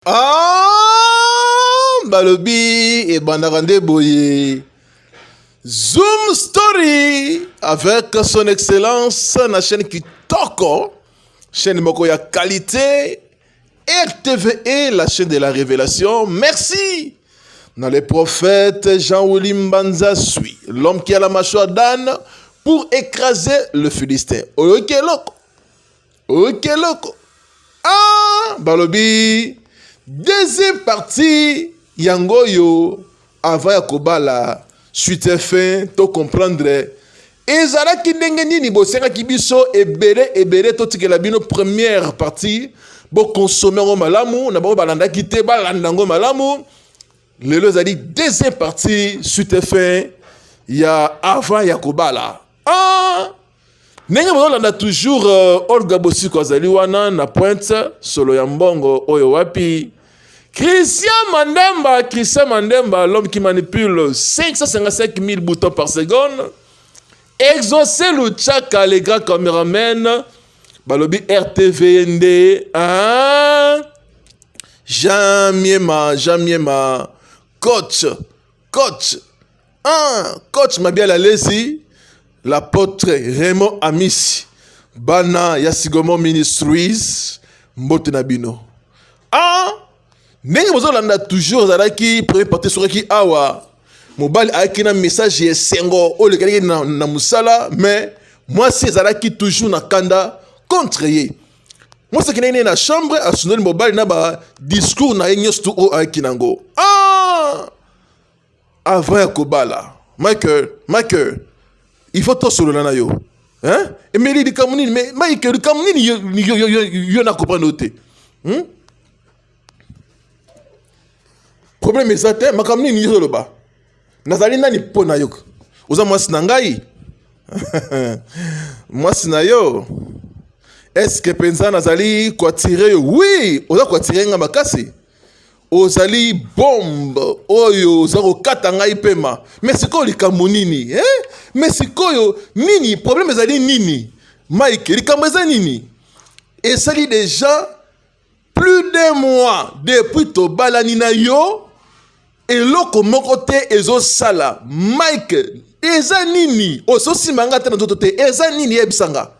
Ah, Balobi et Bandarande Boye. Zoom Story avec son excellence, la chaîne Kitoko, chaîne Mokoya qualité, RTVE, la chaîne de la révélation. Merci. Dans les prophètes, Jean-Willy Mbanza suit l'homme qui a la mâchoire d'âne pour écraser le Philistin. Ok, loco. Ok, loco. Ah, Balobi. Deuxième partie, Yangoyo, avant Yakobala, suite fin, to comprendre. Ezala ki ndenge nini bosenga kibiso ebere to tikela bino première partie, bo consommer ngo malamu, na bo balanda kite balanda ngo malamu. Lelo zali deuxième partie, suite fin, ya avant Yakobala. Ah! Ndenge bolanda toujours Olga Bosiko azali wana na pointe solo ya mbongo oyo wapi. Christian Mandemba, l'homme qui manipule 555 000 boutons par seconde. Exaucé le tchaka, les grands caméramens. Balobi RTVND. Hein? Jean Miema. Coach. Coach Mabiala Lesi. L'apôtre Raymond Amissi. Bana Yasigomo Ministries. Mbotenabino. Ah! Ndenge bozolanda toujours zalaki premier partie sur ki awa mobali aki na message ya sengo o le kali na musala mais moi c'est zalaki toujours na kanda contre ye moi c'est kina na chambre a sonner mobali na ba discours na nyos tu o aki nango ah avant ya kobala Michael il faut to solo na yo hein Emily di kamunini mais Michael di kamunini yo na comprendre noter problème exact makamni ni yolo ba nazali nani pona yo oza mwasi na ngai mwasi na yo est-ce que penza nazali kwa tirer oui oza kwa tirer nga makasi ozali bombe oyo oza kokata ngai pema mais sikoyo likambo nini mais sikoyo nini problème ezali nini Mike likambo eza nini esali déjà plus d'un mois depuis tobalani na yo eloko moko te ezo sala Mike eza nini ososimanga te na toto te eza nini yebisanga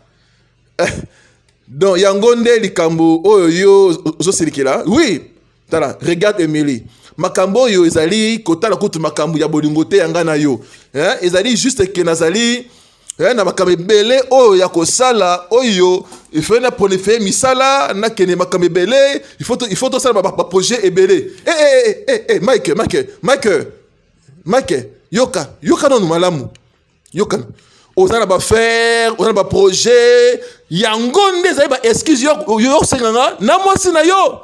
donc yango nde likambo oyo yo ozoselikela oui tala regarde Emily makambo oyo ezali kotala kutu makambo ya bolingo te yanga na yo ezali juste ke nazali na makambo ebele oyo ya kosala oyo il faut na prolifer misala na kene makambo ebele il faut to sala ba projet ebele Mike yoka non malamu yoka ozana ba faire ozana ba projet yango nde ezali ba excuse yo senganga na mwasi na yo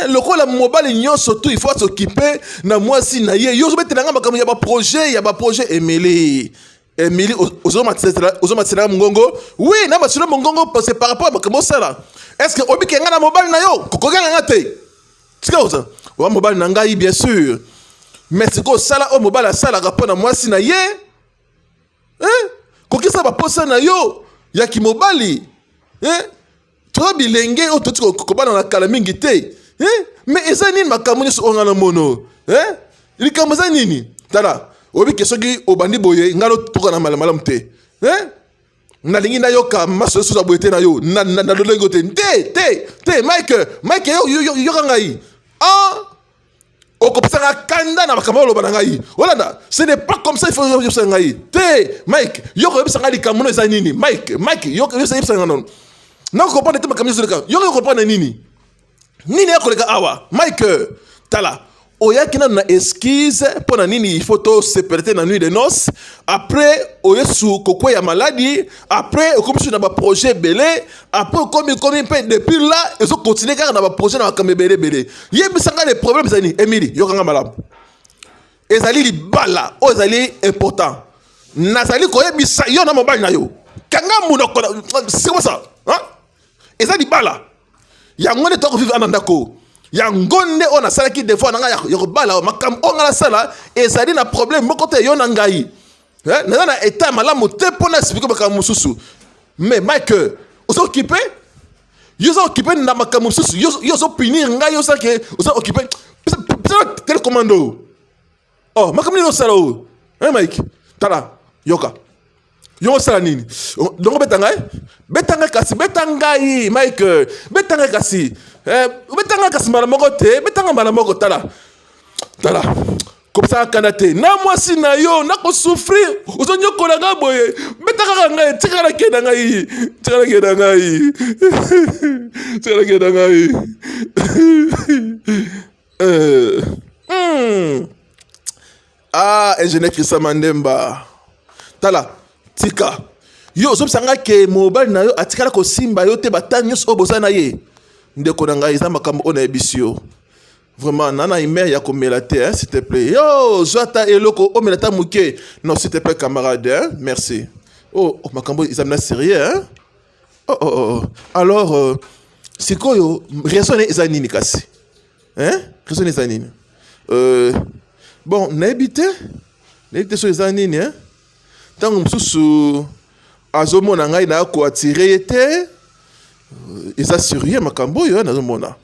lokola mobile nyonso tout il faut s'occuper na mwasi na ye yo zobetelanga makambo ya ba projet Emily ozomatela mongongo oui na batula mongongo parce que par rapport à makambo sala est-ce que obiki nga na mobile na yo kokoganga nga te tikoza wa mobile na ngai bien sûr mais siko sala o mobile sala rapport na mwasi na ye kokisa ba posa na yo ya ki mobile to bilenge o totiko kokobana na kala mingi te mais eza nini makambo nyonso onga na mono likambo eza nini tala obi kesoki obandi boye ngalo toka na malamu te na lingi na yoka maso suza boye te na yo na lolengo te Mike yo ngai okopsanga kanda na makambo loba na ngai olanda ce n'est pas comme ça il faut yo ngai te Mike yo ko yebsanga likambo eza nini Mike yo yebsanga non na ko comprendre te makambo yo ko comprendre nini yakoleka awa Mike tala oyakina na esquisse pona nini il faut to se perter na nuit de noces après oyesu kokwe ya maladie après okomisu na ba projet belé après komi pe depuis là ezo continuer kaka na ba projet na makambe belé yebisanga les problèmes zani Emily yokanga malamu ezali libala ezali important nazali koyebisa yo na mobile na yo kanga munoko c'est comme ça ezali libala yango ne to ko vivre anandako yango nde on a sala ki des fois na nga yokobala makam on la sala ezali na problème moko te yo na ngai na état malamu te pona expliquer makam mususu mais Mike ozo occupé Yo so occupé na makambo susu. Yo so punir nga yo sa ke yo so occupé. Quel commando? Oh, makambo no sala o. Hein Mike? Tala, yoka. Yo sala nini? Donc betanga kasi betanga Mike. Betanga kasi. Betanga kasi mala moko te, betanga mala moko tala. Tala. Comme ça kanate. Na moi si na yo na ko souffrir. Ozonyo kolanga boye. Betanga ngai, tikala kena ngai. Tikala kena ngai. Tikala kena ngai. Ah, ingénieur Christian Mandemba. Tala, tika. Yo, zo sanga ke mobile na yo atikala ko simba yo te batanyos obosana ye. Ndeko na ngai za makambo ona ebisio. Vraiment, nana imer ya komela te, hein, s'il te plaît. Yo, Joata eloko omelata muke. Non, s'il te plaît, camarade, hein. Merci. Oh, makambo izamna sérieux, hein. Oh. Alors, sikoyo, raison eza nini kasi? Hein? Raison eza nini? Bon, n'habite sur eza nini, hein? Tango mususu azomona ngai na ko attirer te. Eza sérieux makambo yo nazomona.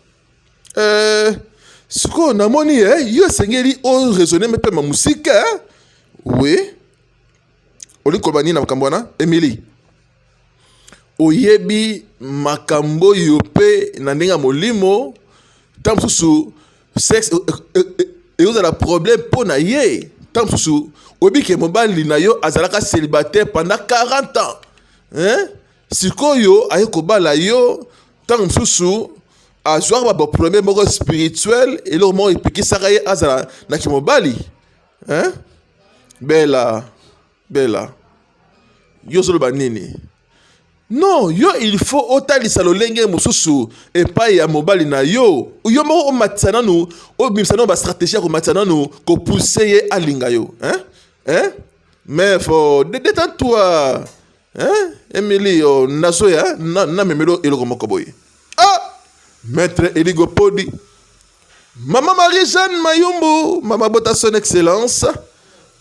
Siko namoni yo sengeli o raisonner me pe ma musique, hein? Oui. Oli kolbani na makambo na Emily. Oyebi makambo yo pe na ndenga molimo tam susu sexe et vous avez un problème pour naïe. Tam susu oyebi ke mobali na yo azalaka célibataire pendant 40 ans. Hein? Siko yo aye kobala yo tam susu a jouer ba problème moko spirituel et le moment epiki sakaye azala na ki mobali. Hein? Bella. Yo zolo banini. Non, yo il faut otalisa lolenge mususu et pas ya mobali na yo. Yo mo o matsana nu, o bimsana ba stratégie ko matsana nu ko pousser alinga yo, hein? Mais faut détends-toi. Hein? Emily o naso ya na memelo eloko moko boy. Ah! Maître Eligopodi. Maman Marie-Jeanne Mayumbu, maman bota son excellence.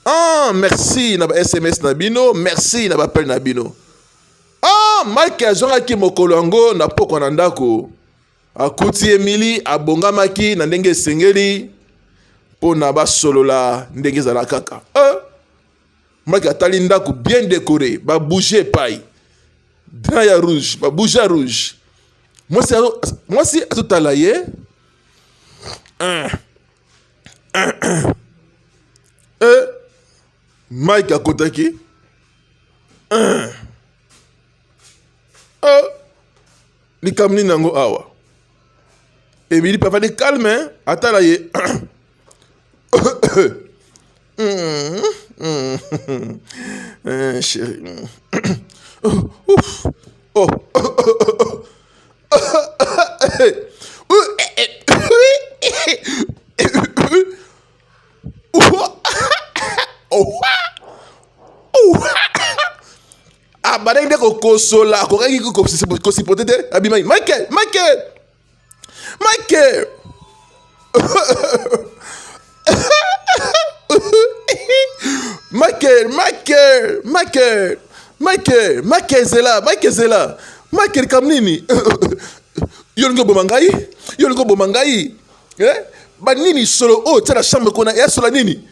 Ah, merci na SMS Nabino, merci na appel Nabino. Ah, Mike azongaki mokolo yango na poko na ndako. Akuti Emily abongamaki na ndenge sengeli po na ba solola ndenge zala kaka. Mike atali ndako bien décoré, ba bouger paille. Draya rouge, ba bouger rouge. Moi si tout à l'aye. Mike akotaki. Ni kamni nango awa. Emily papa de calme, atala ye. Chérie. Ouf. Oh. Ah, badai de kosola, ko kaki ko sipotete, abimai. Michael. Michael Zela. Michael kamnini. Yolongo bomangai. Banini solo o tala chambre kona ya sola nini.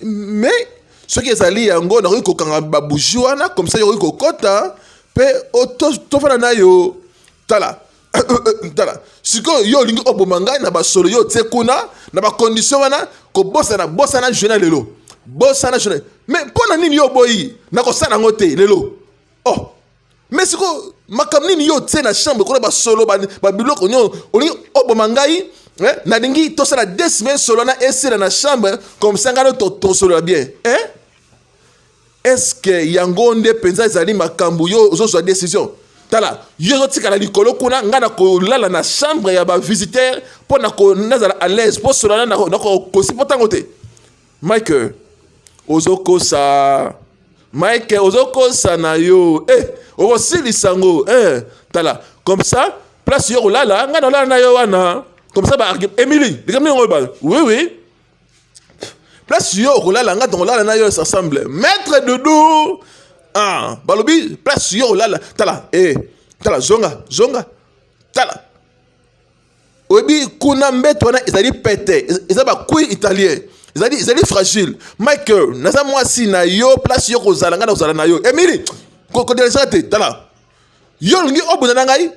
Mais ce qui est allé yango na ko kanga baboujoana comme ça yo ko kota pe to fana na yo tala. Siko yo lingi obomangai na ba solo yo te kuna na ba condition wana ko bossa na journal lelo. Bossa na journal. Mais pona nini yo boyi na ko sala ngote lelo. Oh. Mais siko makamni yo te na chambre ko ba solo ba biloko nyo oli obomangai na dingi to sala 2 semaines solo na esira na chambre comme ça ngalo to solo bien. Hein? Est-ce que yangonde penza ezali makambu yo zo so décision? Tala, yo zo tika na likolo kuna ngana ko lala na chambre ya ba visiteur pour na ko nazala à l'aise pour solo na ko sipotango te. Mike ozoko sa na yo osili sango tala comme ça place yo lala ngana lala na yo wana comme ça ba Emily dikamni ngo ba oui place yo lala ngata lala na yo ensemble maître Doudou balobi place yo lala tala tala zonga tala obi kuna mbeto wana ezali pete ezali bakui italien ezali fragile Michael naza mwasi na yo place yo kozala nga na kozala na yo Emily kodelesa te tala yo lingi obunda na ngai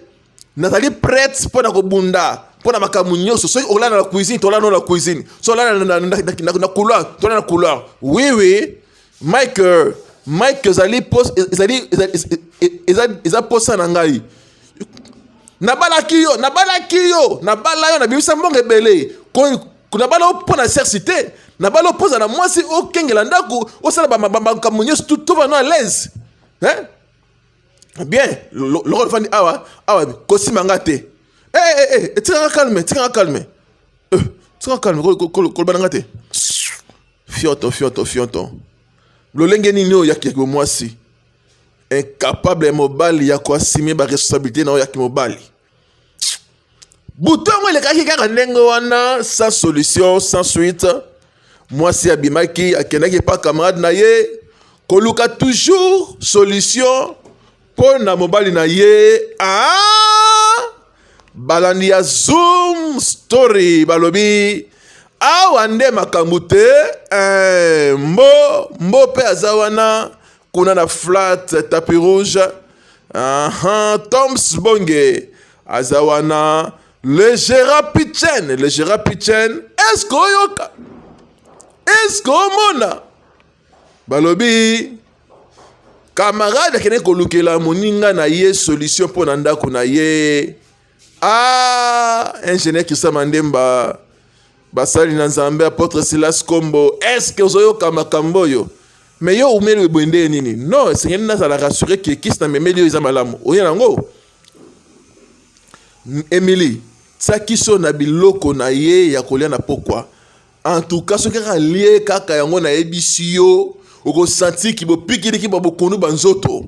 nazali prête mpona kobunda mpona makambo nyonso soki olala na cuisine tolala na cuisine so olala na couloir tolala na couloir oui Mike ezali eza posa na ngai nabalaki yo nabala yo na bimisa mbongo ebele nabala yo mpona sersi te nabala yo poza na mwasi okengela ndako osala bamakambo nyonso tova no à l'aise bien loko lofandi awa kosima nga te tikanga calme kolobana nga te fioto lolenge nini oyo yaki mwasi incapable mobali ya koasime baresponsabilité na oyo yaki mobali butongo elekaki kaka ndenge wana sans solution sans suite mwasi abimaki akendaki pa camarade na ye koluka toujours solution mpo na mobali na ye balandi ya Zoom story balobi awa nde makambo te mbo mpe aza wana kuna na flat tapis rouge Toms Bonge aza wana le Gérard Pichen est-ce que omona balobi camarade akende kolukela moninga na ye solution mpo na ndako na ye ingénieur Kisa Mandemba basali na Nzambe apôtre Silas Kombo est-ce que ozoyoka makambo oyo mais yo umeli webwende nini non seigneur nazala rassuré que Kisa na memeli oyo eza malamu oya nango Emily tsakiso na biloko na ye ya kolia na pokwa en tout cas soki kaka lie kaka yango na ebisi yo okosanti ki bopikiliki babokondu banzoto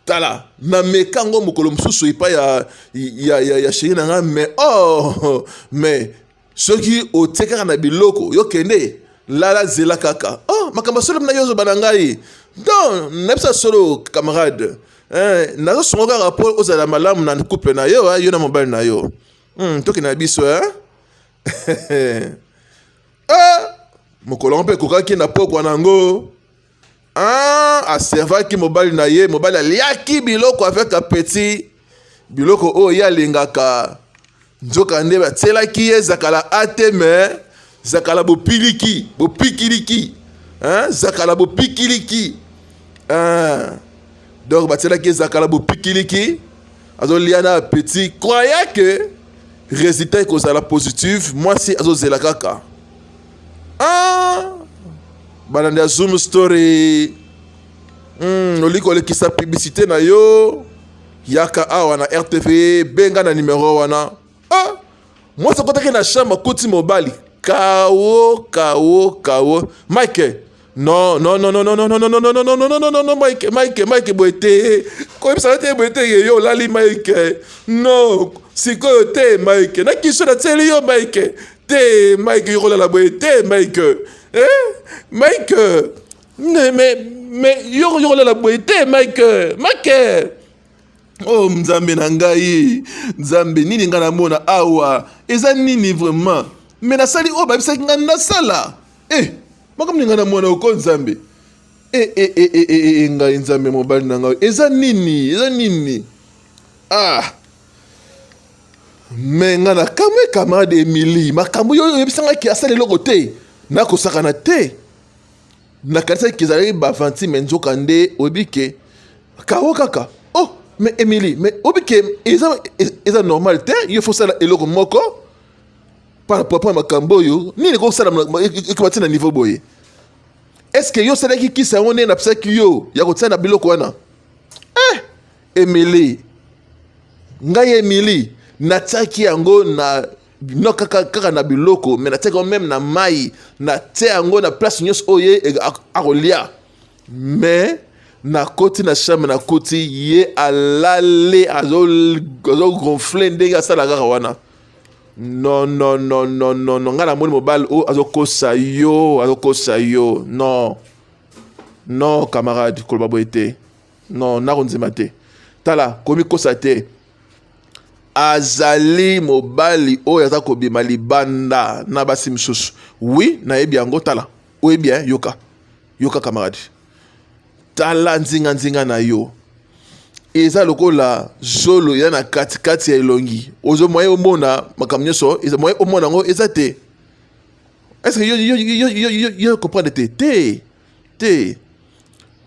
tala na mekango mokolo mosusu epa ya chéri na nga mais soki otekaka na biloko yo kende lala zela kaka makambo solo na yo zoba na ngai donc nayebisa solo camarade nazosongo kaka po ozala malamu na couple na yo yo na mobali na yo toki na biso mokolo mpe kokaki na pokwa nango aservaki mobali na ye mobali aliaki biloko avec appétit biloko oyo ye alingaka nzoka nde batielaki ye zakala ate me zakala bopikiliki zakala bopikiliki donc batielaki ye zakala bopikiliki azolia na appétit croya que résultat ekozala positive mwasi azozela kaka balandi ya Zoom story oliko olekisa publicité na yo yaka awa na RTV benga na numéro wana mwasi akotaki na chambre akuti mobali kawo Mike non Mike boete koyebisa te boete yo lali Mike non sikoyo te Mike na kiso na tseli yo Mike te Mike yokolela boete Mike Mike mais yokolela boete Mike Nzambe na ngai Nzambe nini nga namona awa eza nini vraiment mais nasali oyo babisaki nga nasala makambo nga namona oko Nzambe ngai Nzambe mobali na ngai eza nini mais nga na kamwe camarade Emily makambo yo yebisangaki asala eloko te nakosakana te nakanisaki ezalaki bavanti me nzoka nde oyebike kawo kaka mais Emily mais obike eza normal te yo fosala eloko moko par rapport à makambo oyo nini kosala ekobati na niveau boye est-ce que yo salaki kisa yango nde napisaki yo ya kotia na biloko wana Emily natiaki yango na kaka na biloko mais natiaki yango même na mai natia yango na place nyonso oyo akolia mais na koti na chambre na koti ye alale azogonfle ndenge asala kaka wana non nga namoni mobali oyo azokosa yo non camarade koloba boye te non nakondima te tala komi kosa te azali mobali oyo aza kobima libanda na basi misusu. Oui, nayebi yango tala. Oui bien, yoka. Yoka camarade. Tala nzinga na yo. Eza lokola zolo ya na katikati ya elongi. Ozo moye omona makambo nyonso, eza moye omona ngo eza te. Est-ce que yo comprendre te?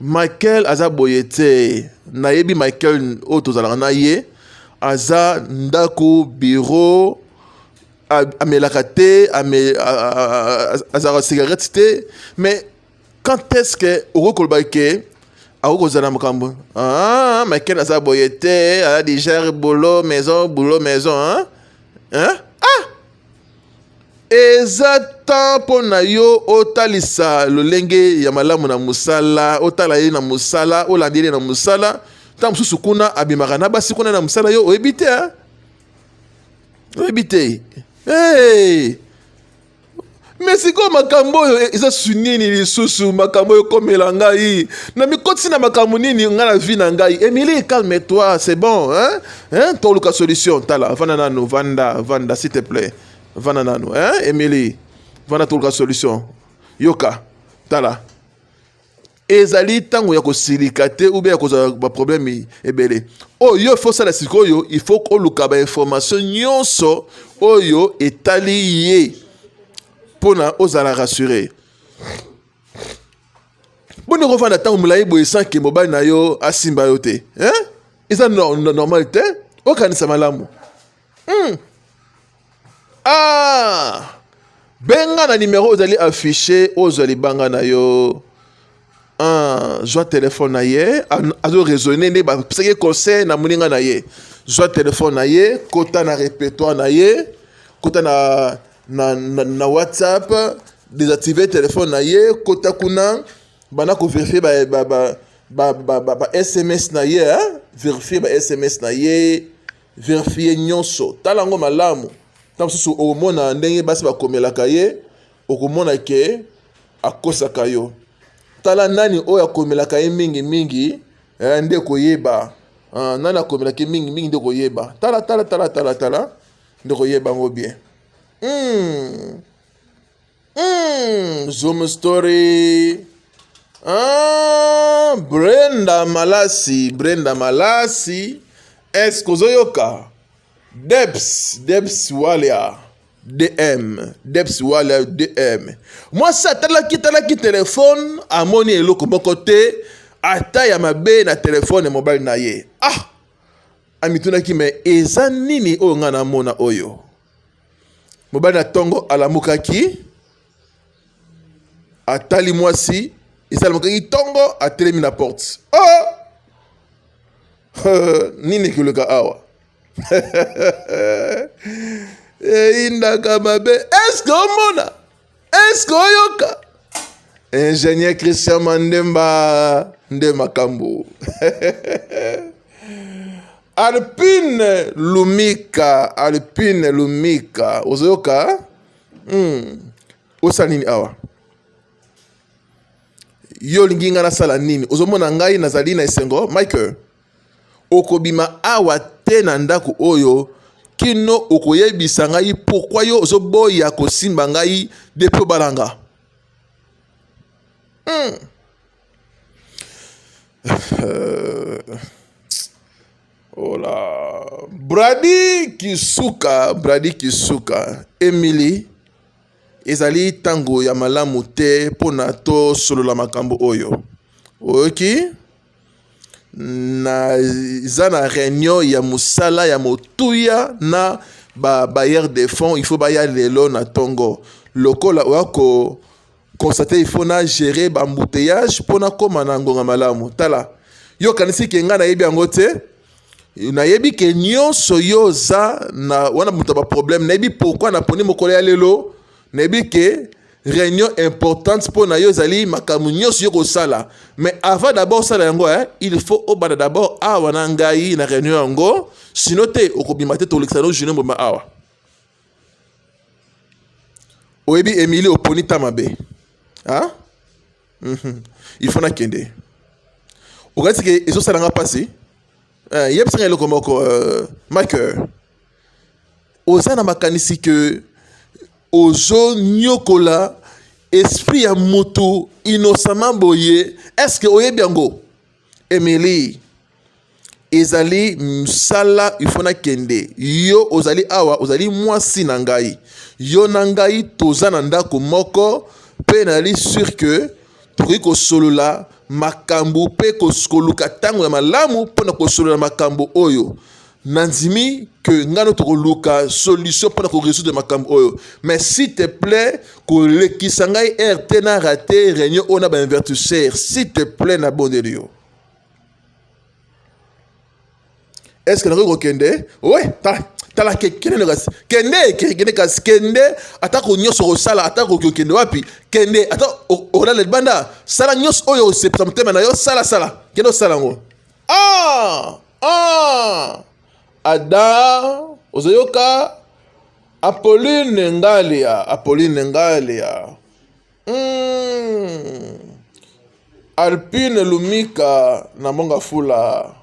Michael aza boye te. Nayebi Michael o tozalaka na ye. Aza ndako bureau amelaka te, azaka cigarette te. Mais quand est-ce que okoloba ke akozala makambo? Ah, Michael aza boye te, a déjà boulot maison, hein? Hein? Ah! Eza temps pona yo otalisa lolenge ya malamu na musala, otala ye na musala, olandeli na musala, tam susu kuna abimaka na basi kuna na musala yo oebite, hein? Oebite. Hey! Mais siko makambo yo eza sunini lisusu makambo yo komela ngai na mikoti na makambo nini nga na vie na ngai. Emily, calme-toi, c'est bon, hein? Hein? Toluka solution tala vanda nanu vanda s'il te plaît. Vanda nanu, hein? Emily, vanda toluka solution. Yoka tala. Ezali tango ya kosilika te ou bien ya kozala ba problème ebele. Oyo faut ça la sikoyo, il faut ko luka ba information nyonso oyo etali ye. Pona ozala rassuré. Bon nous refanda tango mulayi boye sans que mobile na yo asimba yo te. Hein? Eza normal te? Okanisa malamu. Ah! Benga na numéro ozali affiché ozali banga na yo. Joa téléphone na ye, azo raisonner ne ba pseke conseil na muninga na ye. Joa téléphone na ye, kota na répertoire na ye, kota na WhatsApp, désactiver téléphone na ye, kota kuna bana ko vérifier ba SMS na ye, hein? Vérifier ba SMS na ye, vérifier nyonso. Talango malamu. Tam susu omona ndenge basi ba komelaka ye, okomona ke akosaka yo. Tala nani oya komelaka ye mingi nde koyeba. Nani akomelaka ye mingi nde koyeba. Tala nde koyeba ngo bien. Zoom story. Brenda Malasi. Est-ce que ozoyoka? Debs Walia. Debs Walia DM. Moi ça talaki téléphone amoni eloko moko te ata ya mabe na téléphone mobile na ye. Ah! Amituna ki me eza nini oyo nga na mona oyo. Mobile na tongo alamukaki. Atali mwasi, isalamukaki tongo atelemi na porte. Oh! Nini kuloka awa. Indaka mabe. Est-ce que oyoka? Ingénieur Christian Mandemba Ndemakambo. Alpine Lumika. Ozoyoka? Osa nini awa? Yo lingi nga na sala nini? Ozomona ngai nazali na esengo Michael. Okobima awa te na ndako oyo kino okoyebisa ngai pourquoi yo ozoboya kosimba ngai depuis balanga. Ola Brady Kisuka Emily ezali tango ya malamu te pona to solo la makambo oyo. Oki na zana réunion ya musala ya motuya na bailleur de fonds, il faut baya lelo na tongo lokola wako constater il faut na gérer bambouteillage pona koma na ngonga malamu. Tala yo kanisi ke nga na yebi yango te, na yebi ke nyonso yo za na wana muta ba problème, na yebi pourquoi na poni mokolo ya lelo, na yebi ke réunion importante pour na yo zali makamu nyonso yo kosala. Mais avant d'abord ça yango, il faut obana d'abord awa na ngai na réunion yango, sinon te okobima te to Alexandre Junior mboma awa. Oyebi Emily oponi tamabe. Hein? Il faut na kende. Ogati ke ezo salanga passé. Yeb sanga eloko moko Michael. oza na makanisi ke ozo nyokola esprit ya moto innocemment boye. Est-ce que oyebi yango Emily ezali msala ifona kende yo ozali awa ozali mwasi na ngai yo na ngai toza na ndako moko pe nali sûr que tokoki kosolola makambo pe koluka ntango ya malamu mpona kosolola makambo oyo nandimi que ngano tokoluka solution mpona korésoudre makambo oyo. Mais s'il te plaît kolekisa ngai RT na raté réunion oyo na bainvertisseur s'il te plaît na bondeli yo. Est-ce que nakoki kokende? Ouais, tala kende kasi kende kasi kende atako nyonso kosala atako kokende wapi kende ata olala libanda sala nyonso oyo osepesa motema na yo sala kende osala yango. Ada ozoyoka Apolline Ngalia Alpine Lumika na Monga Fula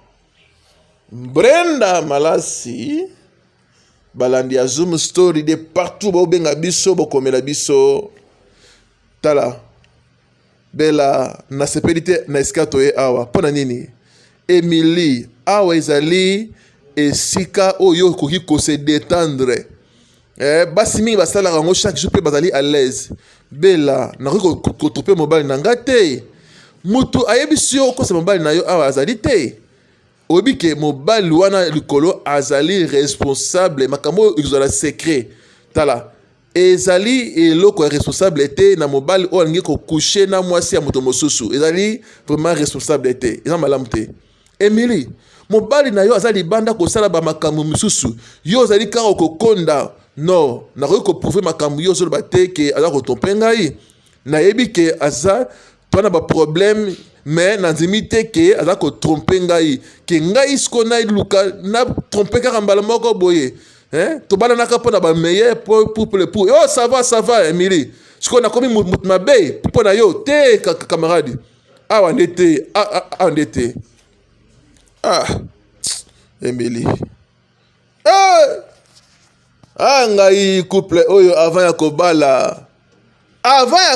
Brenda Malasi balandi ya Zoom Story de partout benga biso bokomela biso tala bela na sepelite na eskato ye awa pona nini Emily awa ezali esika oyo koki ko se détendre basi mingi basalaka yango chaque jour pe bazali à l'aise bela nakoki kotrope mobali na nga te mutu ayebisi yo kosa mobali na yo awa azali te oyebi ke mobali wana likolo azali responsable makambo ezala secret tala ezali eloko ya responsable te na mobali oyo alingi kokouche na mwasi ya moto mosusu ezali vraiment responsable te eza malamu te. Emily mobali na yo azali banda kosala bamakambo misusu yo ozali kaka kokonda non nakoki koprouve makambo yo ozoloba te ke aza kotrompe ngai nayebi ke aza twana baproblème mais nandimi te ke aza kotrompe ngai ke ngai siko naluka na trompe kaka mbala moko boye tobalanaka mpo na bameilleur pour oh ça va Emily siko nakomi motu mabe mpo na yo te camarade awa nde te awa nde te Emily ngai couple oyo avant ya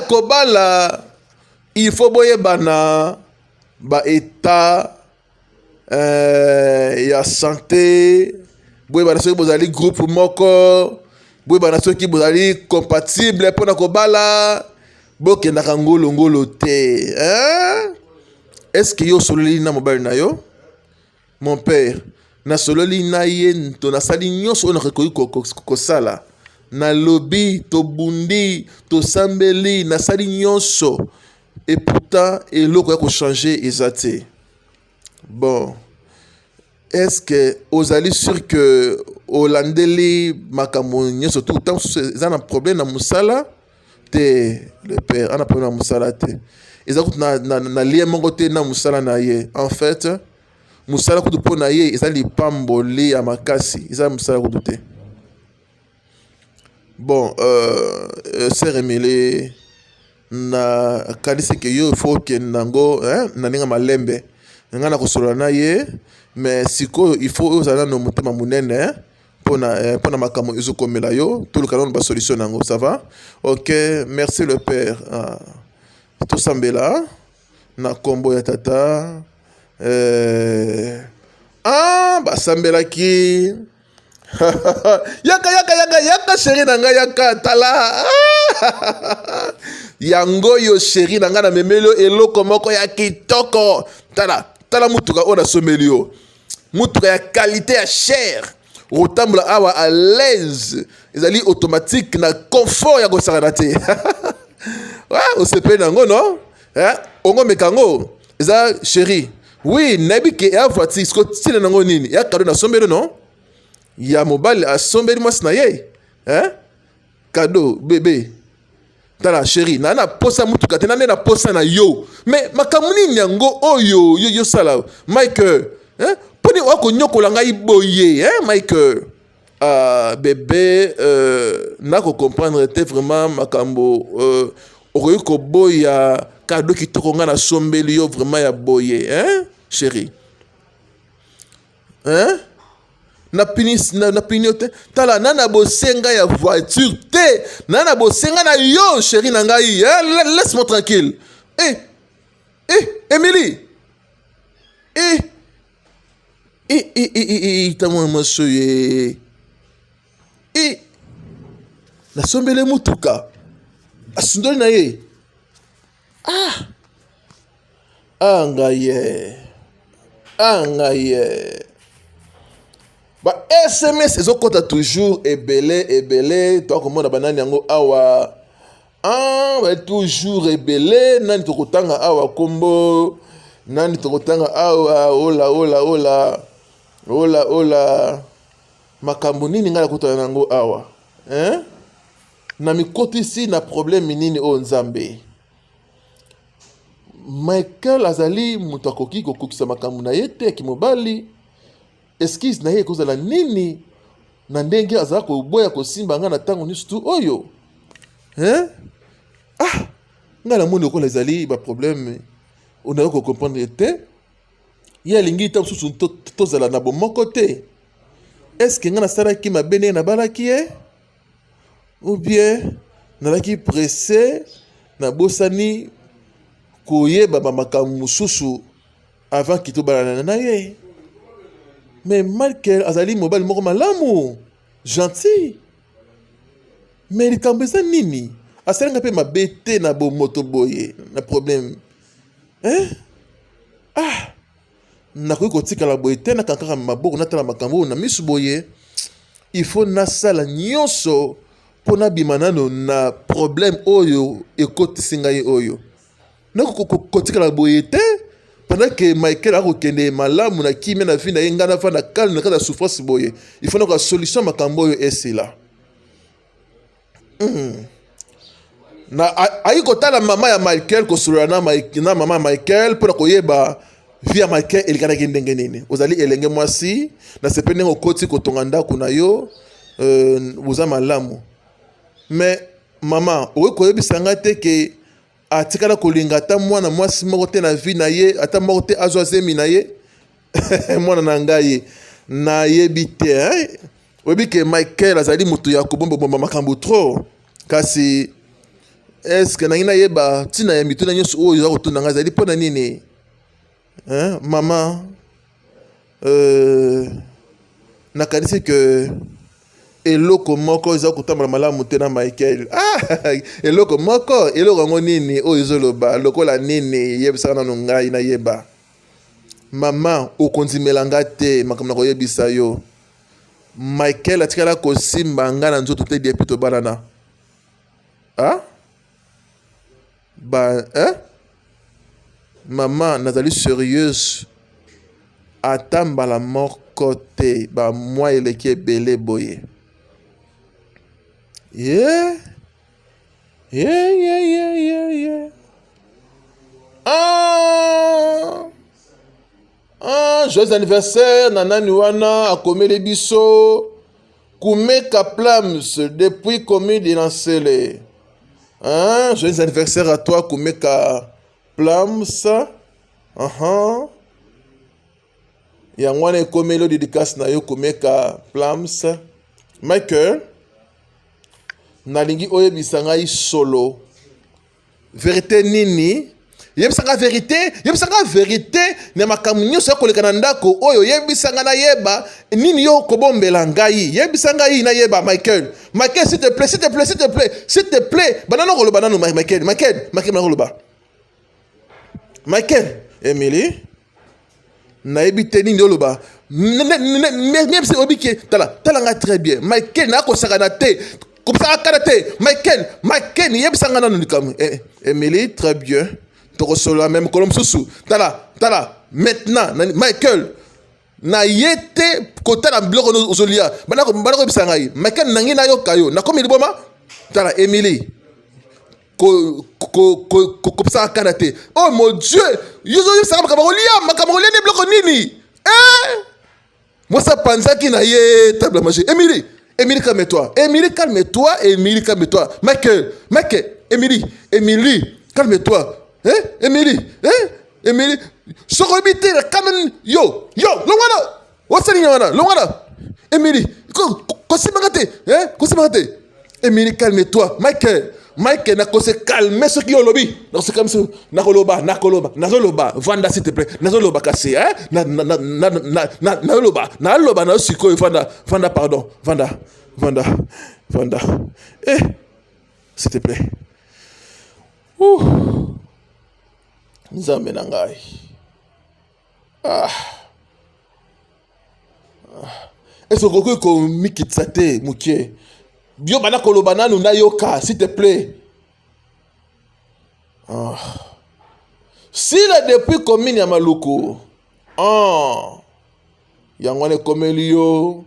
kobala il faut boyebana ba état ya santé boyebana soki bozali groupe moko boyebana soki bozali compatible mpona kobala bokendaka ngolongolo te est-ce que yo sololi na mobali na yo mon père na sololi na ye to nasali nyonso oyo nakoki kosala na lobi tobundi tosambeli nasali nyonso et pourtant eloko ya kochanger eza te. Bon est-ce que ozali sûr que olandeli makambo nyonso tout temps eza na problème na musala te le père ana problème na musala te eza kutu na lien moko te na musala na ye en fait musala kutu mpo na ye eza lipamboli ya makasi eza musala kutu te. Bon sœur Emily na kanisi ke yo faut que nango na ninga malembe nga na kosolola na ye mais sikoyo il faut ozala na motema munene pona makambo ezokomela yo toluka nano basolution nango ça va. Ok, merci le père. Tosambela na kombo ya tata basambelaki yaka chéri na ngai yaka tala yango yo chéri na ngai na memeli eloko moko ya kitoko tala mutuka oyo nasomeli yo mutuka ya qualité ya cher otambola awa à l'aise ezali automatique na confort ya kosakana te osepeli nango no ongomeka yango eza chéri oui nayebi ke ya voiture siko tina nango nini ya kado nasombeli no ya mobali asombeli mwasi na ye kado bebe tala chéri na posa mutuka te nane na posa na yo mais makambo nini yango oyo yo sala Mike poni wakonyokola ngai boye Mike bébé nako comprendre te vraiment makambo okoki koboya kado kitoko nga na sombeli yo vraiment ya boye chéri na pini te tala nana bosenga ya voiture te nana bosenga na yo chérie na ngai laisse-moi tranquille Emily tamo monsieur nasombele mutuka asundoli na ye ngai ba SMS ezokota toujours ebele toakomona banani yango awa ba toujours ebele nani tokotanga awa kombo nani tokotanga awa ola makambo nini ngai nakotana nango awa na mikotisi na problème nini o nzambe Michael azali mutu akoki kokokisa makambo na ye te kimobali excuse na ye ekozala nini na ndenge azala koboya kosimba nga na ntango nyonso tu oyo ngai namoni okola ezali baproblème onayoki kocomprendre te ye alingi ta mosusu tozala na bomoko te estce ngai nasalaki mabe ndenge nabalaki ye ou bien nalaki pressé nabosani koyeba bamakambo mosusu avant kitobalana na ye mais Michael azali mobali moko malamu gentil mais likambo eza nini asalinga mpe mabe te na bomoto boye na problème nakoki kotikala boye te nakankaka maboko natala makambo oyo na misu boye il faut nasala nyonso mpo nabima nano na problème oyo ekotisi ngai oyo nakotikala boye te pendant que Michael akokende malamu na kimia na vie na ye ngai nafa na calme na kati ya souffrance boye il faut nakoka solution makambo oyo esila na ayi kotala mama ya Michael kosolola na mama ya Michael mpo na koyeba vie ya Michael elikanaki ndenge nini ozali elenge mwasi na sepe ndenge okoti kotonga ndako na yo oza malamu mais mama okoki koyebisa ngai te ke atikala kolinga ata mwana mwasi moko te na vie na ye ata moko te azwa zemi na ye mwana na ngai nayebi te oyebi ke Michael azali moto ya kobombabomba makambo trop kasi eske nangi nayeba ntina ya mituna nyonso oyo eza kotuna ngai azali mpo na nini mama nakanisi ke eloko moko eza kotambola malamu te na Michael eloko moko eloko yango nini oyo ezoloba lokola nini yebisaka nano ngai nayeba mama okondimela nga te makambo na koyebisa yo Michael atikala kosimba nga na nzoto te depuis tobalana mama nazali sérieuse ata mbala moko te bamwa eleki ebele boye Yeah. Joyeux anniversaire nanani wana akomeli biso Kumeka Plams depuis commune de Nansele. Joyeux anniversaire à toi Kumeka Plams. Yangwana ekomeli dédicace na yo Kumeka Plams. Michael nalingi oyebisa ngai solo vérité nini yebisanga vérité na makambo nyonso yakoleka na ndako oyo yebisanga na yeba nini yo kobombela ngai yebisa ngai na yeba Michael s'il te plaît banano koloba nano Michael Emily nayebi te nini oloba même si obiki tala nga très bien Michael na kosaka na te Michael yebisanga nano likambo Emily très bien tokosolola même kolom susu tala maintenant Michael na yete kotala biloko ozolia banako yebisa ngai Michael nangi na yoka yo nakomi liboma tala Emily kopsa karate oh mon dieu yozo yebisa makambo kolia ne biloko nini moi ça panzaki na ye table à manger Emily, calme-toi. Michael, Emily, calme-toi. Emily. Sorobité, quand même. Yo, Longwana. What's the name? Longwana. Émilie, Émilie, calme-toi. Mike, n'a se calmer ce qui est au lobby. N'a se calmer ce Nakoloba. Vanda, s'il te plaît. Nazoloba cassé, hein? Naloba, na siko, Vanda, pardon. Vanda. S'il te plaît. Nzambe nangai. Est-ce que vous mikitsate mukie? Bio bana kolobana nuna yoka, s'il te plaît. S'il a depuis commune ya maluku. Yangwane komelio.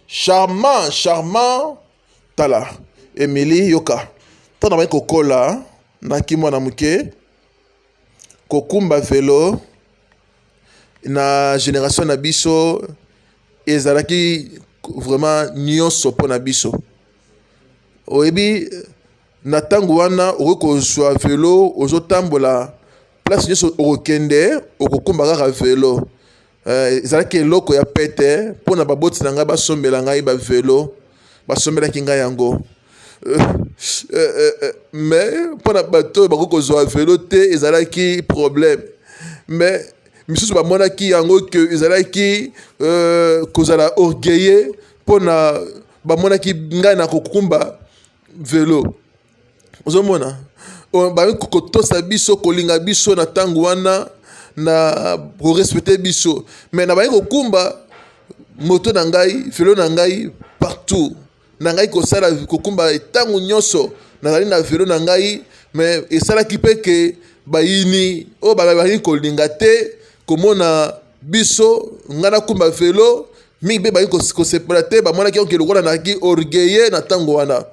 Charmant. Tala. Émilie yoka. Tana ba kokola na kimwana muke. Kokumba vélo. Na génération na biso ezalaki vraiment nyonso po na biso. Oyebi na tango wana okozwa vélo ozotambola place nyonso okokende okokumba kaka vélo. Ezalaki eloko ya pete po na baboti na ngai basombela ngai ba vélo basombelaki ngai yango. Mais po na bato bakokozwa vélo te ezalaki problème. Mais misusu bamonaki yango ke ezalaki kozala orgueilleux pona bamonaki ngai na kokumba vélo. Ozomona ba kotosa biso kolinga biso na tango wana na respecter biso mais na ba kokumba moto na ngai vélo na ngai partout na ngai kosala kokumba tango nyonso nazali na vélo na ngai mais esalaki pe ke bayini o babali kolinga te komona biso ngana kumba vélo mi be ba ko séparate ba mona ki onke lokola na ki orgueilleux na tango wana.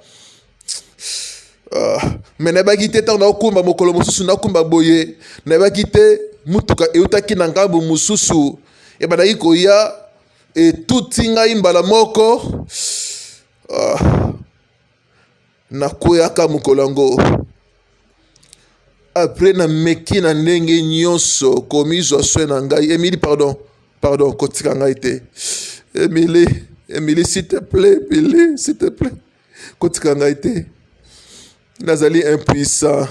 Mais na ba kité tango na kumba mokolo mususu na kumba boye na ba kité mutuka eutaki na ngambo mususu e ba ko ya e tuti ngai mbala moko na koyaka mukolango. Après na meki na ndenge nyonso komizwa swe na ngai. Émilie, pardon, kotika ngai te. Émilie, s'il te plaît, kotika ngai te. Nazali impuissant.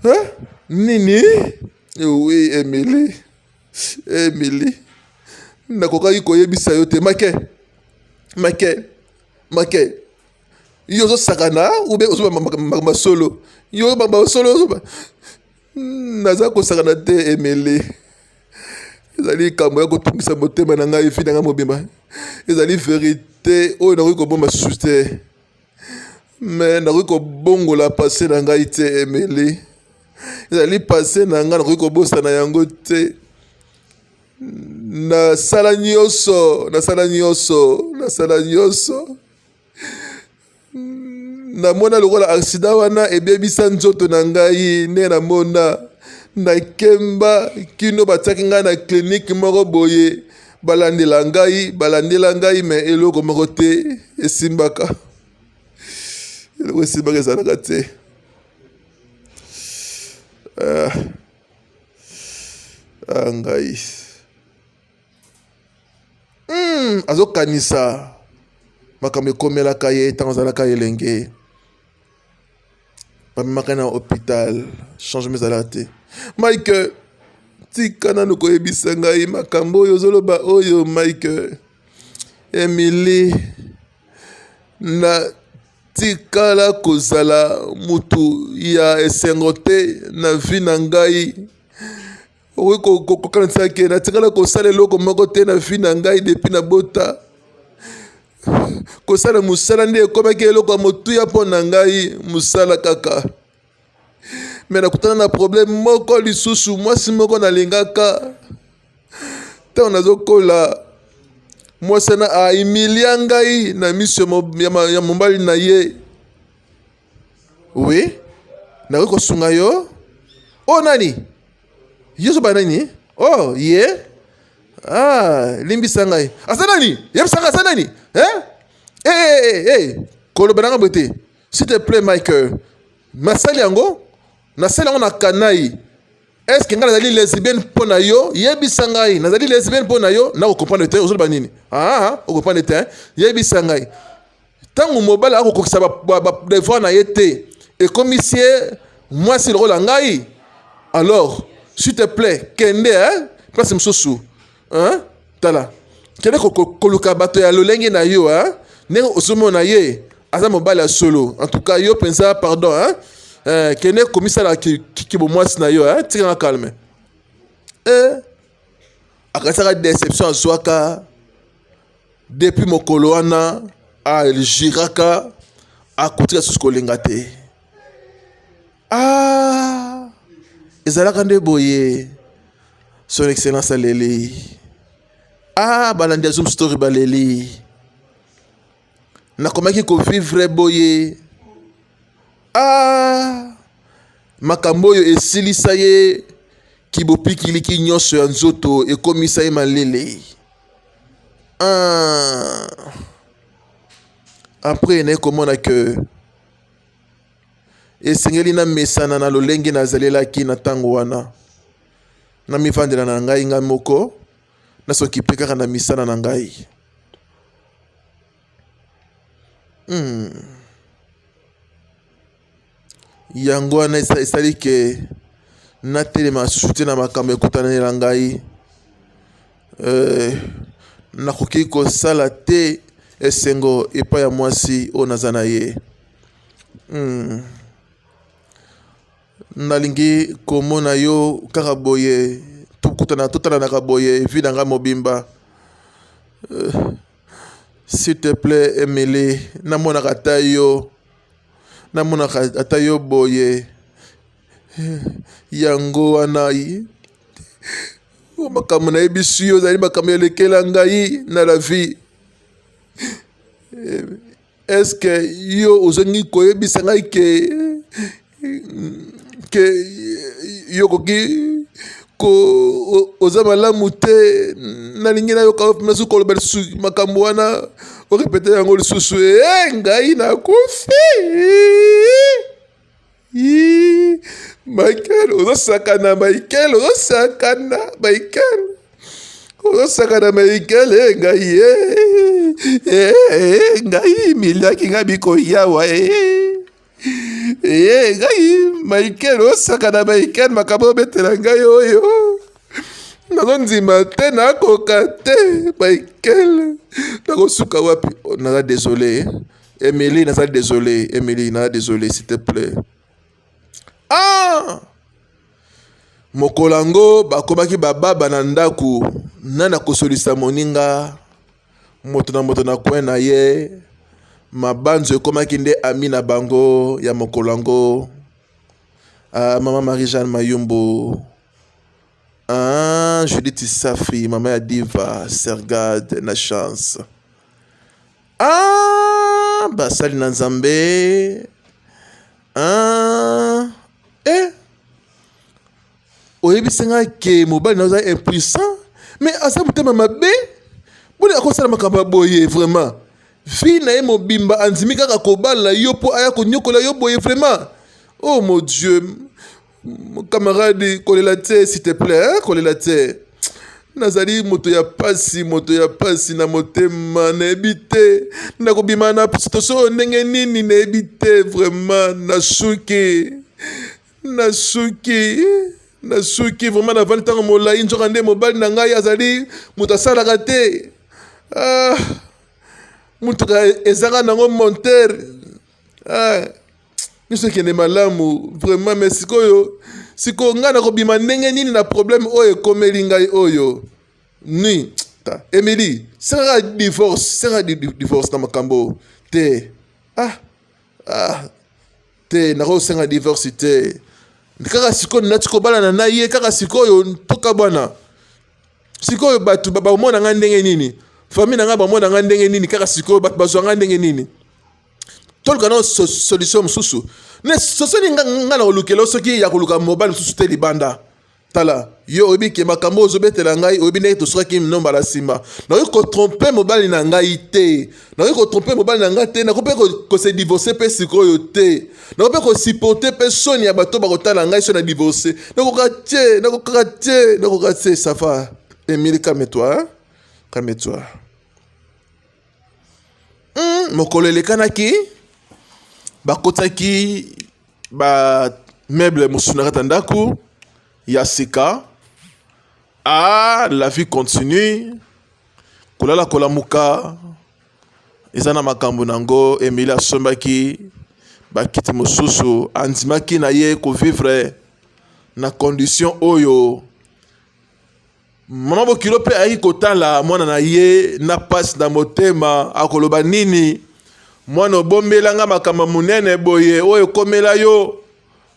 Hein? Nini? Oui, Émilie. Nakokaki koyebisa yo te. Make. Yo sakana ou bien ozo solo. Yo solo. Naza ko sakana te Émilie. Ezali kamwa ko tungisa motema na ngai fi na nga mobimba. Ezali vérité o na ko bomba susté. Mais na ko bongola passé na ngai te Émilie. Ezali passé na nga na ko bosa na yango te. Na sala nyonso. Na mona lokola accident wana ebebisa nzoto na ngai ne na mona na kemba kino bataki ngai na clinique moko boye balandela ngai mais eloko moko te esimbaka ezalaka te. Ngai azokanisa makambo ekomelaka ye ntango azalaka elenge bamemaka na hôpital changement ezalaka te. Mike tika nanu koyebisa ngai makambo oyo ozoloba oyo Mike. Émilie na tikala kozala mutu ya esengo te na vi na ngai. Kokanisa ke na tikala kosala eloko moko te na vi na ngai depuis na bota. Kosala musala nde ekomaki eloko ya motuya mpo na ngai musala kaka. Mais nakutana na problème moko lisusu mwasi moko nalingaka ntango nazokola mwasi na aimilia ngai na miso ya mobali na ye. Oui nakoki kosunga yo. Oh nani yo so banani? Oh ye limbisa ngai asa nani yebisanga asa nani koloba nanga bote s'il te plaît Mike nasali yango na kanai est-ce que nga nazali lesbienne mpo na yo yebisa ngai nazali lesbienne mpo na yo na comprendre te ozoloba nini comprendre te yebisa ngai ntango mobali akokokisa badevoir na ye te ekomi sie mwasi lokola ngai alors s'il te plaît kende place mosusu tala kende koluka bato ya lolenge na yo ndenge ozomona ye aza mobali ya solo en tout cas yo pensa pardon kende komisala kibo mwasi na yo tikanga calme akasaka déception azwaka depuis mokolo wana aligiraka akotika susu kolinga te ezalaka nde boye son excellence aleli balandi ya Zoom Story baleli nakomaki kovivre boye makambo oyo esilisa ye kibopikiliki nyonso ya nzoto ekomisa ye malele après naye komona ke esengeli na mesana na lolenge nazalelaki na ntango wana na mivandela na ngai ngai moko nasokipe kaka na misana na ngai yango wana esali ke natelema susu te na makambo ekutanela ngai nakoki kosala te esengo epai ya mwasi oyo naza na ye nalingi komona yo kaka boye totalanaka boye vi na ngai mobimba s'il te plaît Emily namonaka ata yo boye yango wana makambo nayebisi yo ozali makambo elekela ngai na la vie est-ce que yo ozongi koyebisa ngai ke yo koki oza malamu te nalingi nayoka masusu koloba lisusu makambo wana orepete yango lisusu ngai nakufi Michael ozosakana Michael ngai ngai miliaki ngai bikoyawa ngai Michael osakana Michael makambo obetela ngai oyo nazondima te nakoka te Michael nakosuka wapi naza désolé Emily naza désolé s'il te plaît mokolango bakomaki bababa na ndaku nana kosolisa moninga moto na kwen na ye mabanzo ekomaki nde ami na bango ya mokolango mama Marie-Jeanne Mayumbu Judith Safi mama ya Diva Sergade na Chance basali na Nzambe oyebisanga ke mobali na oza impuissant mais asa motema mabe boni akosala makambo boye vraiment vi na ye mobimba andimi kaka kobala yo mpo aya konyokola yo boye vraiment oh mon Dieu camarade kolela te s'il te plaît kolela te nazali moto ya pasi na motema nayebi te nakobima na situation ndenge nini nayebi te vraiment nasuki vraiment navandi ntango molai nzoka nde mobali na ngai azali moto asalaka te motuka ezanga nango monteur nyonso ekende malamu vraiment mais sikoyo ngai nakobima ndenge nini na problème oyo ekomeli ngai oyo ni Emily sera divorce na makambo te te nakosenga divorce te kaka sikoyo nati kobalana na ye kaka sikoyo toka bwana sikoyo bato bamona nga ndenge nini famille na nga bamona nga ndenge nini kaka sikoyo bato bazwa nga ndenge nini toluka na solution mosusu ne sosoni nga na kolukela soki ya koluka mobali mosusu te libanda Tala, yo obi ke makambo ozobetela ngai obi ndenge tosoki nomba la nsima. Nakoki kotrompe mobali na ngai te. Nakoki kotrompe mobali na ngai te. Nakoki mpe kose divorce mpe sikoyo te. Nakoki mpe kosipote mpe soni ya bato bakotala ngai so na divorce. Nakoka te, ça va. Emily, calme-toi, hein? Calme-toi. Mokolo elekanaki bakotaki ba meuble musuna kata ndako ya sika. La vie continue. Kolala kolamuka ezana makambo nango. Emily asombaki bakiti mosusu andimaki na ye ko vivre na condition oyo. Mama bokilo pe ayi kotala mwana na ye na pasi na motema akoloba nini mwana obombela nga makamba munene boye oyo komela yo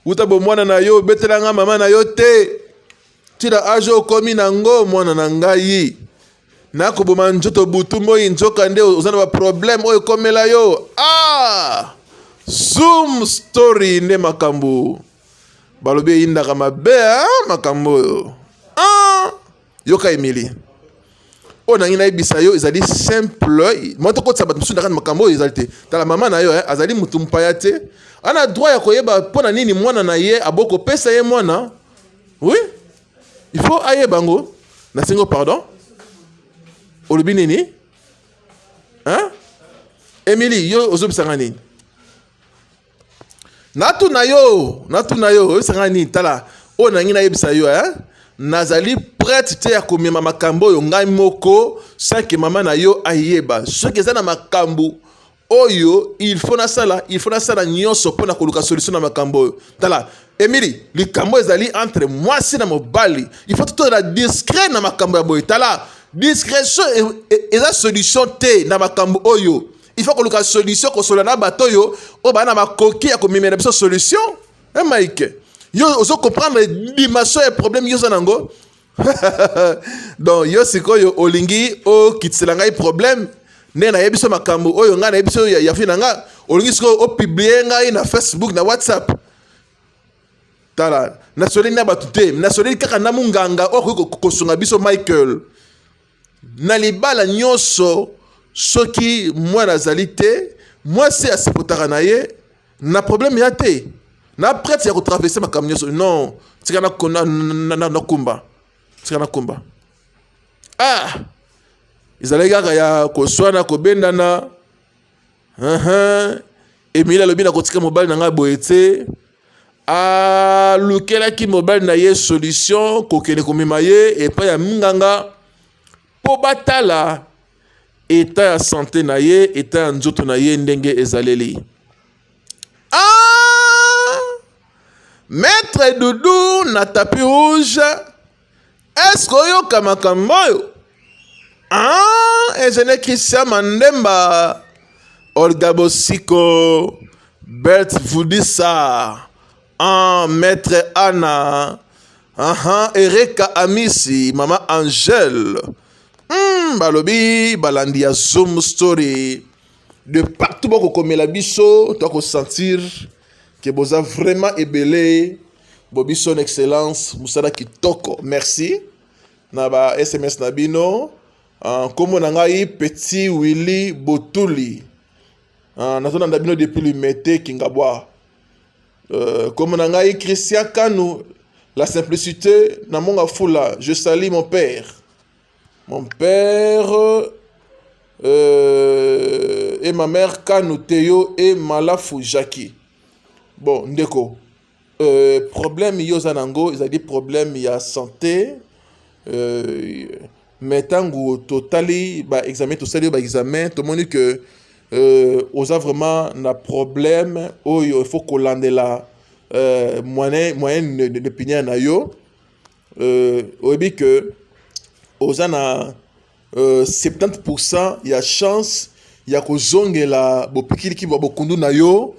uta bo mwana na yo betela nga mama na yo te tira ajo komi nango mwana na ngai na koboma njoto butu moyi njoka nde ozana ba problème oyo komela yo. Zoom story nde makambo balobi indaka mabe makambo oyo. Yoka Emily o nangi na ibisa yo ezali simple moto ko tsaba msunda kan makambo ezali te tala mama na yo azali mutu mpaya te ana droit ya koyeba pona nini mwana na ye aboko pesa ye mwana. Oui, il faut aye bango na singo pardon olobi nini Emily yo ozobisanga nini natu na yo obisanga nini tala o nangi na ibisa yo nazali prête te ya komema makambo oyo ngai moko sanke mama na yo ayeba soki eza na makambo oyo il faut nasala nyonso mpona koluka solution na makambo oyo. Tala Emily likambo ezali entre mwasi na mobali il faut tozala discret na makambo ya boye. Tala discrétion eza solution te na makambo oyo. Il faut koluka solution kosola na bato oyo oyo baa na makoki ya komemela biso solution. Mike yo ozo comprendre dimension et problème yo zanango. Donc yo sikoyo olingi o kitsela ngai problème ne na yebiso makambo oyo nga na yebiso ya fina nga olingi siko o publier ngai na Facebook na WhatsApp. Tala na soli na batute na soli kaka na munganga o kosunga biso Michael na libala nyonso soki mwana zalite moi c'est asipotaka na ye na problème ya te na prêtre ya traverser makambo nyonso non tika na kumba tika na kumba izalaki kaka ya koswana kobendana. Emily alobi na kotika mobali na ngai boye te alukelaki mobali na ye solution kokende komema ye epai ya minganga po batala eta ya santé na ye eta ya nzoto na ye ndenge ezaleli. Maître Doudou na tapis rouge. Est-ce que oyoka makambo oyo? Ingénieur Christian Mandemba, Olga Bosiko, Bert Voudissa, Maître Anna, Erika Amisi, Maman Angèle, Balobi, Balandia Zoom Story, de partout beaucoup comme la biso, tu vas sentir que vous avez vraiment ébélé, Bobi son excellence, Moussada Kitoko, merci. Naba SMS Nabino, comme on a eu petit Willy Botuli, Nathan Nabino depuis le mété Kingabwa, comme on a eu Christian Kanou, la simplicité, Namonga Fula, je salue mon père. Mon père et ma mère Kanou Théo et Malafou Jackie. Bon, ndeko. Problème yozanango, ils ont des problèmes y a santé. Mais tant que totali bah examen tout ça bah examen tout le monde dit que on a vraiment un problème où il faut qu'on lande là moyen de pinyer na yo on dit que on a 70% il y a chance il y a que zongela bo pikili ki bo kundu na yo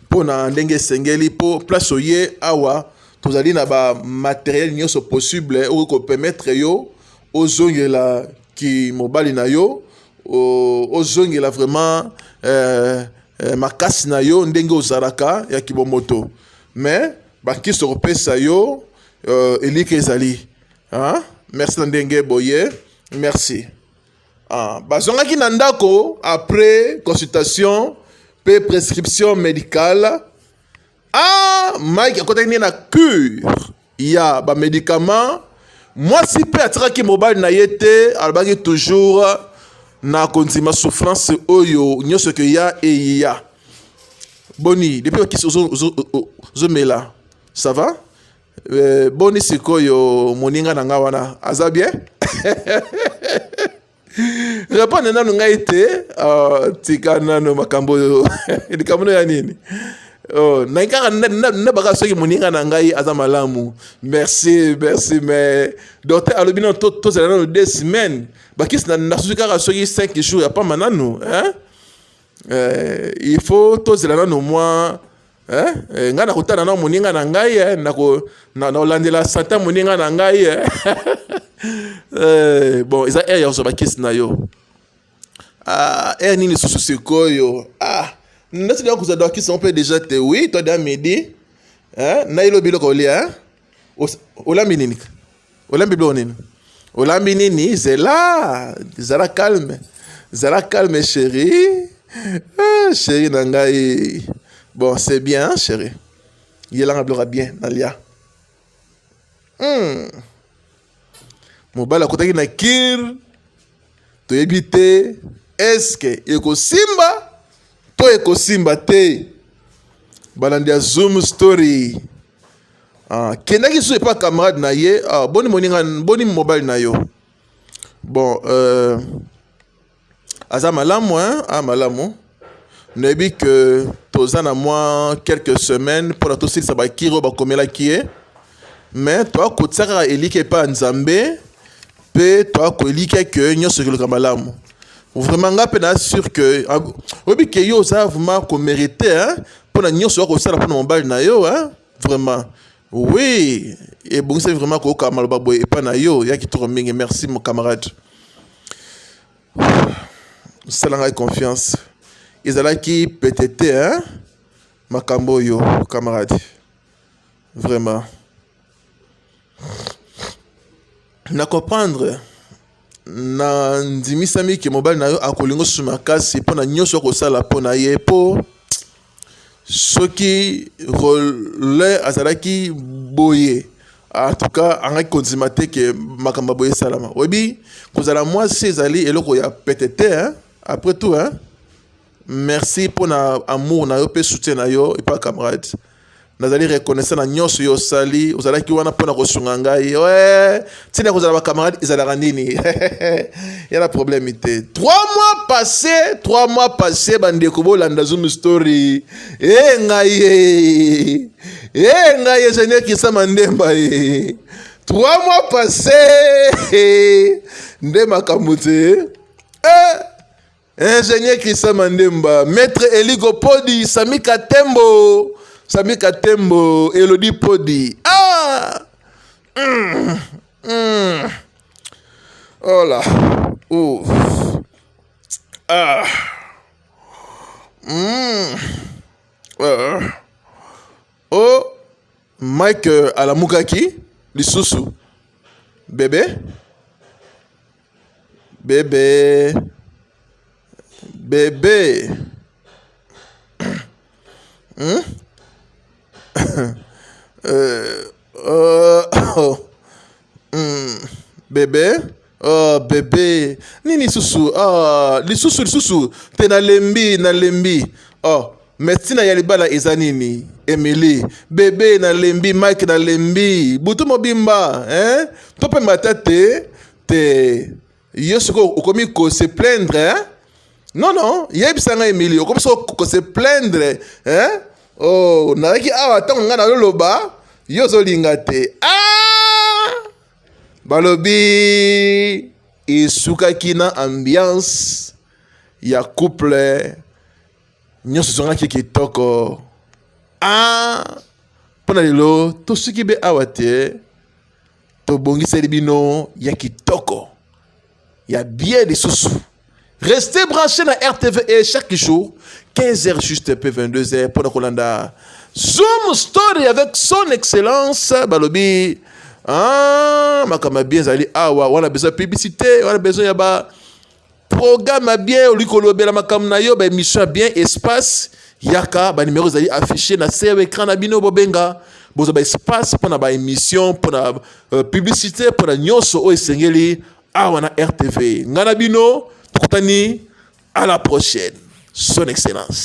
pour na ndenge sengeli pour place oye awa tozali na ba matériel nyonso possible ou ko permettre yo ozongela ki mobali na yo ozongela vraiment makasi na yo ndenge ozalaka ya kibomoto mais bakisi kopesa yo Elike ezali. Hein? Merci Ndenge Boye. Merci. Bazongaki na ndako après consultation pe prescription médicale. Mike akotakini na cure. Il y a ba médicament. Moi si pe atraki mobile na yete, albaki toujours na kontima souffrance oyo nyoso ke ya et ya. Boni, depuis que zo mela. Ça va? Boni sikoyo moninga na nga wana. Aza bien? Répondre na nunga ite tika nano makambo likambo ya nini? Na ngaka na baka soki moninga na ngai aza malamu. Merci mais docteur alobina to zela na 2 semaines. Bakis na suka soki 5 jours ya pas mananu, hein? Il faut to zela na no moi, hein? Nga na kutana na moninga na ngai na landela santa moninga na ngai. Bon, ils a yo so bakis na yo. Nini susu sekoyo. Nasi dia kuzado qui sont déjà te oui toi da midi hein na ilo bilo ko lia olambi nini olambi nini zala calme chérie chérie nangai bon c'est bien chérie il la rappellera bien Nalia mobala kotaki na kir to ebité est-ce que eko simba to ekosimba te balandia Zoom story kendaki so pas camarade na ye boni moninga boni mobile na yo bon aza malamu hein malamu nebi que tozana moi quelques semaines pour tout ça ba kiro ba komela kie mais toi kotsaka elike pa nzambe pe toi ko elike que nyoso ke le malamu. Vraiment, je suis sûr que yo ça vraiment qu'on mérité hein pour la nion soit ça pour mon bal na yo hein vraiment oui et bon c'est vraiment ko kamal babo et pas na yo ya ki trop mingi merci mon camarade salanga confiance ezala ki peut-être hein makambo yo camarade vraiment na comprendre na ndimisami ke mobile na yo akolingo sumakasi pona nyonso ko sala pona ye po soki role azalaki boye en tout cas anga konzimate ke makamba boye salama obi kozala moi ezali eloko ya peut-être hein après tout hein merci pona amour na yo pe soutien na yo et pas camarade nazali reconnaissant na nyonso yo sali ozalaki wana pona kosunga ngai ouais tina kozala ba camarade ezalaka nini ya la problème ite 3 mois passés bandeko bolanda Zoom story ngai Seigneur Kisa Mandemba 3 mois passés ndema kamote Ingénieur Kisa Mandemba maître Eligo Podi Sami Katembo Elodie Podi. Oh là. Ouf. Oh. Mike Alamukaki. Lisusu. Bébé. Bébé nini susu lisusu te na lembi médecine ya libala eza nini Emily bébé na lembi Mike na lembi butu mobimba hein to pe matate te yosoko okomi ko se plaindre hein non yebisanga Emily okomi ko se plaindre hein nareki awa tango nga na loloba yozo linga te balobi isukaki na ambiance ya couple nyonso zongaki kitoko mpona lelo tosuki be awa te tobongiseli bino ya kitoko ya bien lisusu. Restez branchés dans RTV et chaque jour 15h juste p 22h pour la Kolanda Zoom Story avec son excellence balobi makama bien zali awa on a besoin de publicité, on a besoin ya ba programme bien olikolobela makam na yo ba émission bien espace yaka ba numéro zali affiché na sur écran na bino bobenga bozo ba espace pour na ba émission pour na publicité pour na nyonso o esengeli awa na RTV ngana bino tukutani à la prochaine son excellence.